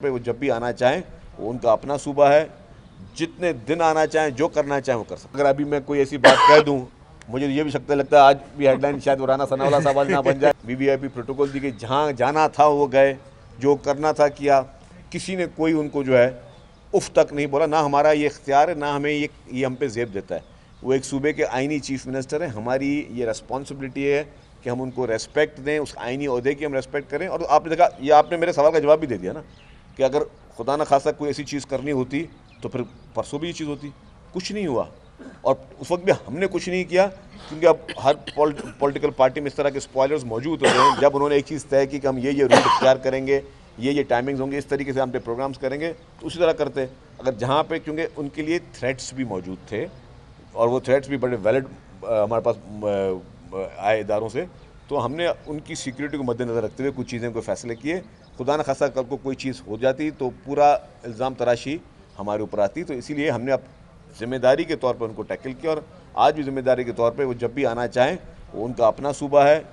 पे वो जब भी आना चाहें, वो उनका अपना सूबा है। जितने दिन आना चाहें, जो करना चाहें वो कर सकते। अगर अभी मैं कोई ऐसी बात कह दूं, मुझे ये भी लगता है आज भी हेडलाइन शायद वो राना सनाउल्लाह साहब वाली ना बन जाए। वीवीआईपी प्रोटोकॉल दी गई, जहां जाना था वो गए, जो करना था किया। किसी ने कोई उनको जो है उफ तक नहीं बोला। ना हमारा ये इख्तियार है, ना हमें ये हम पे जेब देता है। वो एक सूबे के आइनी चीफ मिनिस्टर हैं। हमारी ये रिस्पॉन्सिबिलिटी है कि हम उनको रेस्पेक्ट दें, उस आइनी ओहदे की हम रेस्पेक्ट करें। और आपने देखा, ये आपने मेरे सवाल का जवाब भी दे दिया ना, कि अगर खुदा न खासा कोई ऐसी चीज़ करनी होती तो फिर परसों भी ये चीज़ होती। कुछ नहीं हुआ, और उस वक्त भी हमने कुछ नहीं किया, क्योंकि अब हर पॉलिटिकल पार्टी में इस तरह के स्पॉयलर्स मौजूद होते हैं। जब उन्होंने एक चीज़ तय की कि हम ये रूट इख्तियार करेंगे, ये टाइमिंग्स होंगे, इस तरीके से हम पे प्रोग्राम्स करेंगे, तो उसी तरह करते। अगर जहाँ पे, क्योंकि उनके लिए थ्रेट्स भी मौजूद थे, और वो थ्रेट्स भी बड़े वैलिड हमारे पास आए इदारों से, तो हमने उनकी सिक्योरिटी को मद्देनज़र रखते हुए कुछ चीज़ें को फैसले किए। खुदा न खासा कल को कोई चीज़ हो जाती तो पूरा इल्ज़ाम तराशी हमारे ऊपर आती। तो इसीलिए हमने अब जिम्मेदारी के तौर पर उनको टैकल किया, और आज भी जिम्मेदारी के तौर पर वो जब भी आना चाहें, वो उनका अपना सूबा है।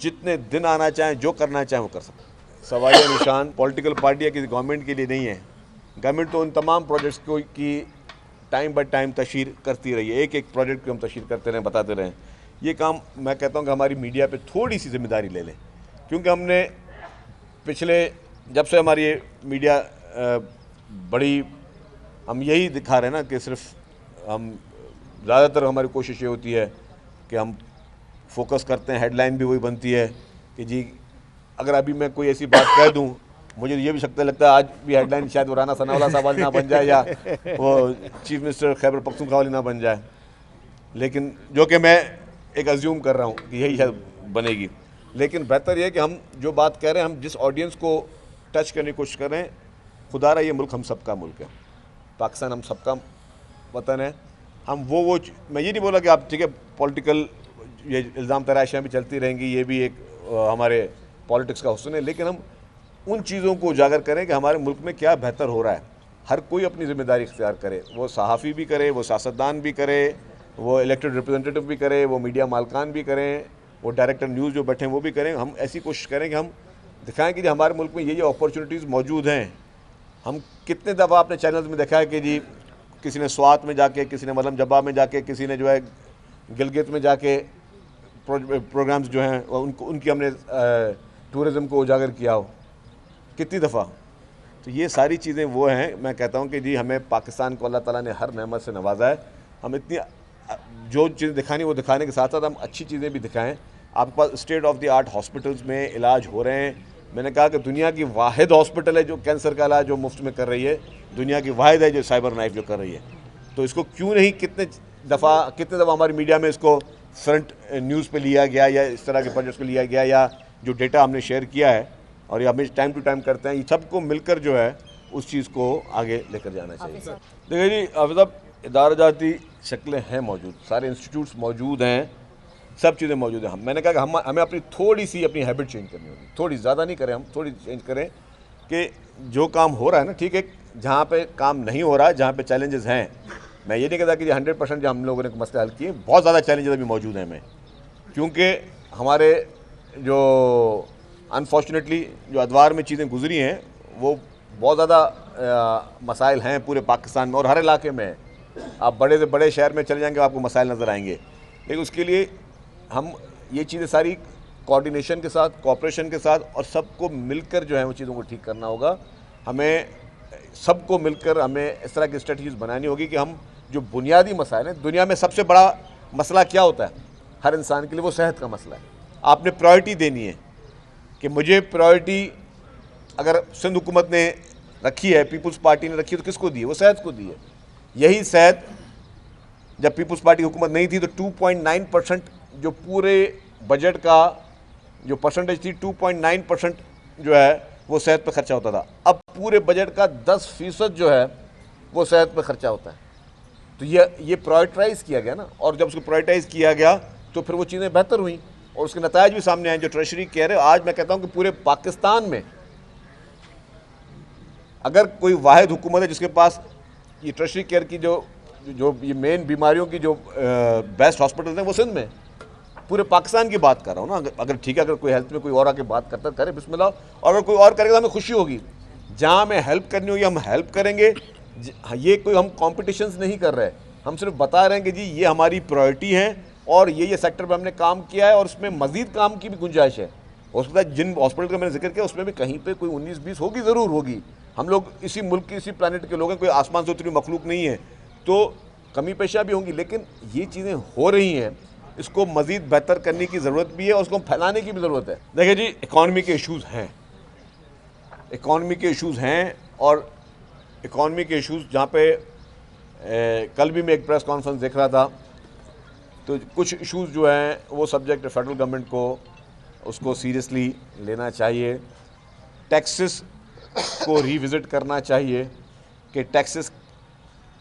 जितने दिन आना चाहें, जो करना चाहें वो कर सकते। सवालिया निशान पॉलिटिकल पार्टी या किसी गवर्नमेंट के लिए नहीं है। गवर्नमेंट तो उन तमाम प्रोजेक्ट्स को की टाइम बाय टाइम तशहीर करती रही है। एक एक प्रोजेक्ट को हम तशहीर करते रहें, बताते रहें। ये काम मैं कहता हूँ कि हमारी मीडिया पे थोड़ी सी जिम्मेदारी ले लें, क्योंकि हमने पिछले, जब से हमारी ये मीडिया बड़ी, हम यही दिखा रहे हैं ना कि सिर्फ हम, ज़्यादातर हमारी कोशिश ये होती है कि हम फोकस करते हैं, हेडलाइन भी वही बनती है कि जी, अगर अभी मैं कोई ऐसी बात कह दूं, मुझे ये भी लगता है आज भी हेडलाइन शायद वो राना सनाउल्लाह साहब वाली ना बन जाए, या वो चीफ मिनिस्टर खैबर पख्तूनख्वा वाली ना बन जाए। लेकिन जो कि मैं एक अज्यूम कर रहा हूँ कि यही शायद बनेगी। लेकिन बेहतर यह है कि हम जो बात कह रहे हैं, हम जिस ऑडियंस को टच करने की कोशिश कर रहे हैं, खुदारा ये मुल्क हम सबका मुल्क है, पाकिस्तान हम सबका वतन है। हम वो मैं ये नहीं बोला कि आप ठीक है, पॉलिटिकल ये इल्ज़ाम तराशियाँ भी चलती रहेंगी, ये भी एक हमारे पॉलिटिक्स का हुस्न है। लेकिन हम उन चीज़ों को उजागर करें कि हमारे मुल्क में क्या बेहतर हो रहा है। हर कोई अपनी ज़िम्मेदारी इख्तियार करे, वो सहाफ़ी भी करे, वो सियासतदान भी करे, वो इलेक्टेड रिप्रेजेंटेटिव भी करे, वो मीडिया मालकान भी करें, वो डायरेक्टर न्यूज़ जो बैठे हैं वो भी करें। हम ऐसी कोशिश करें कि हम दिखाएं कि हमारे मुल्क में ये अपॉर्चुनिटीज़ मौजूद हैं। हम कितने दफ़ा आपने चैनल्स में देखा है कि जी, किसी ने स्वात में जाके, किसी ने मलम जब्बा में जाके, किसी ने जो है गिलगित में जाके प्रोग्राम्स जो हैं उनकी हमने टूरिज़म को उजागर किया हो, कितनी दफ़ा। तो ये सारी चीज़ें वो हैं, मैं कहता हूँ कि जी, हमें पाकिस्तान को अल्लाह ताला ने हर नेमत से नवाजा है। हम इतनी जो चीज़ें दिखानी वो दिखाने के साथ साथ हम अच्छी चीज़ें भी दिखाएं। आपके पास state of the art hospitals में इलाज हो रहे हैं। मैंने कहा कि दुनिया की वाहिद हॉस्पिटल है जो कैंसर का इलाज जो मुफ्त में कर रही है, दुनिया की वाहिद है जो साइबर नाइफ जो कर रही है। तो इसको क्यों नहीं कितने दफ़ा हमारी मीडिया में इसको फ्रंट न्यूज़ पे लिया गया, या इस तरह के प्रोजेक्ट्स पे लिया गया, या जो डेटा हमने शेयर किया है, और ये हमें टाइम टू टाइम करते हैं। ये सबको मिलकर जो है उस चीज़ को आगे लेकर जाना चाहिए। देखिए जी, अब इदारा जाती शक्लें हैं मौजूद, सारे इंस्टीट्यूट्स मौजूद हैं, सब चीज़ें मौजूद हैं। मैंने कहा कि हमें अपनी थोड़ी सी अपनी हैबिट चेंज करनी होगी, थोड़ी ज़्यादा नहीं करें, हम थोड़ी चेंज करें कि जो काम हो रहा है ना, ठीक है, जहाँ पे काम नहीं हो रहा है, जहाँ पे चैलेंजेस हैं, मैं ये नहीं कहता कि 100% जो हम लोगों ने मसले हल किए, बहुत ज़्यादा चैलेंजेस अभी मौजूद हैं हमें, क्योंकि हमारे जो अनफॉर्चुनेटली जो अदवार में चीज़ें गुजरी हैं, वो बहुत ज़्यादा मसाइल हैं पूरे पाकिस्तान में, और हर इलाके में। आप बड़े से बड़े शहर में चले जाएंगे, आपको मसाइल नज़र आएंगे। लेकिन उसके लिए हम ये चीज़ें सारी कोऑर्डिनेशन के साथ, कोऑपरेशन के साथ, और सबको मिलकर जो है वो चीज़ों को ठीक करना होगा। हमें सबको मिलकर हमें इस तरह की स्ट्रेटजीज़ बनानी होगी कि हम जो बुनियादी मसाइल हैं, दुनिया में सबसे बड़ा मसला क्या होता है हर इंसान के लिए, वो सेहत का मसला है। आपने प्रायोरिटी देनी है कि मुझे प्रायोरिटी अगर सिंध हुकूमत ने रखी है, पीपल्स पार्टी ने रखी है, तो किसको दी है? वो सेहत को दी है। यही सेहत जब पीपल्स पार्टी की हुकूमत नहीं थी तो 2.9% जो पूरे बजट का जो परसेंटेज थी, 2.9% जो है वो सेहत पर खर्चा होता था। अब पूरे बजट का 10% जो है वो सेहत पर खर्चा होता है। तो ये प्रायोरिटाइज़ किया गया ना, और जब उसको प्रायोरिटाइज़ किया गया तो फिर वो चीज़ें बेहतर हुई, और उसके नतायज भी सामने आए जो ट्रेजरी कह रहे हो। आज मैं कहता हूँ कि पूरे पाकिस्तान में अगर कोई वाहिद हुकूमत है जिसके पास ये ट्रेजरी केयर की जो ये मेन बीमारियों की जो बेस्ट हॉस्पिटल हैं, वो सिंध में। पूरे पाकिस्तान की बात कर रहा हूँ ना। अगर ठीक है, अगर कोई हेल्थ में कोई और आके बात करता करे, बिस्मिल्लाह, और अगर कोई और करेगा तो हमें खुशी होगी। जहाँ हमें हेल्प करनी होगी हम हेल्प करेंगे। ये कोई हम कॉम्पिटिशन्स नहीं कर रहे, हम सिर्फ बता रहे हैं कि जी ये हमारी प्रायोरिटी है और ये सेक्टर पर हमने काम किया है और उसमें मज़ीद काम की भी गुंजाइश है। हो सकता है जिन हॉस्पिटल का मैंने जिक्र किया उसमें भी कहीं पे कोई 19-20 होगी, ज़रूर होगी। हम लोग इसी मुल्क की इसी प्लानट के लोग हैं, कोई आसमान से उतरी मखलूक नहीं है, तो कमी पेशियाँ भी होंगी, लेकिन ये चीज़ें हो रही हैं, इसको मज़ीद बेहतर करने की ज़रूरत भी है और उसको फैलाने की भी ज़रूरत है। देखिए जी, इकॉनमी के इशूज़ हैं, इकॉनमी के इशूज़ हैं और इकॉनमी के इशूज़ जहाँ पे कल भी मैं एक प्रेस कॉन्फ्रेंस देख रहा था, तो कुछ इशूज़ जो हैं वो सब्जेक्ट फेडरल गवर्नमेंट को उसको सीरियसली लेना चाहिए। टैक्सेस को रिविज़िट करना चाहिए कि टैक्सेस